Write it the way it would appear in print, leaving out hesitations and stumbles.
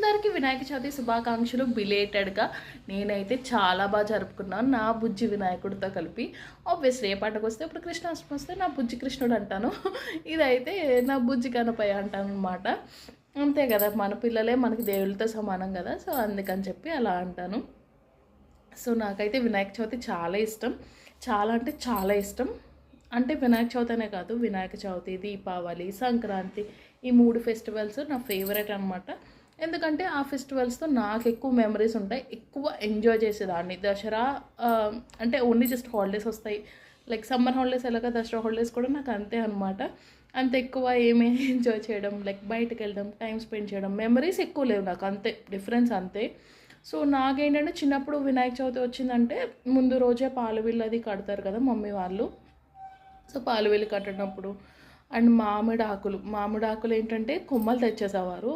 అందరికీ వినాయక చవితి శుభాకాంక్షలు బిలేటెడ్గా. నేనైతే చాలా బాగా జరుపుకున్నాను నా బుజ్జి వినాయకుడితో కలిపి. ఆబ్వియస్లీ ఏ పండుగ వస్తే ఇప్పుడు కృష్ణాష్టమి వస్తే నా బుజ్జి కృష్ణుడు అంటాను, ఇదైతే నా బుజ్జి గణపయ్య అంటాను అనమాట. అంతే కదా, మన పిల్లలే మనకి దేవుళ్ళతో సమానం కదా, సో అందుకని చెప్పి అలా అంటాను. సో నాకైతే వినాయక చవితి చాలా ఇష్టం, చాలా అంటే చాలా ఇష్టం. అంటే వినాయక చవితి అనే కాదు, వినాయక చవితి, దీపావళి, సంక్రాంతి, ఈ 3 ఫెస్టివల్స్ నా ఫేవరెట్ అనమాట. ఎందుకంటే ఆ ఫెస్టివల్స్తో నాకు ఎక్కువ మెమరీస్ ఉంటాయి, ఎక్కువ ఎంజాయ్ చేసేదాన్ని. దసరా అంటే ఓన్లీ జస్ట్ హాలిడేస్ వస్తాయి, లైక్ సమ్మర్ హాలిడేస్ ఎలాగ దసరా హాలిడేస్ కూడా నాకు అంతే అనమాట. అంత ఎక్కువ ఏమీ ఎంజాయ్ చేయడం, లైక్ బయటకు వెళ్ళడం, టైం స్పెండ్ చేయడం, మెమరీస్ ఎక్కువ లేవు నాకు, అంతే డిఫరెన్స్ అంతే. సో నాకేంటంటే చిన్నప్పుడు వినాయక చవితి వచ్చిందంటే ముందు రోజే పాలు బిళ్ళది కడతారు కదా మమ్మీ వాళ్ళు. సో పాలు బిల్లు కట్టినప్పుడు అండ్ మామిడాకులు ఏంటంటే కొమ్మలు తెచ్చేసేవారు.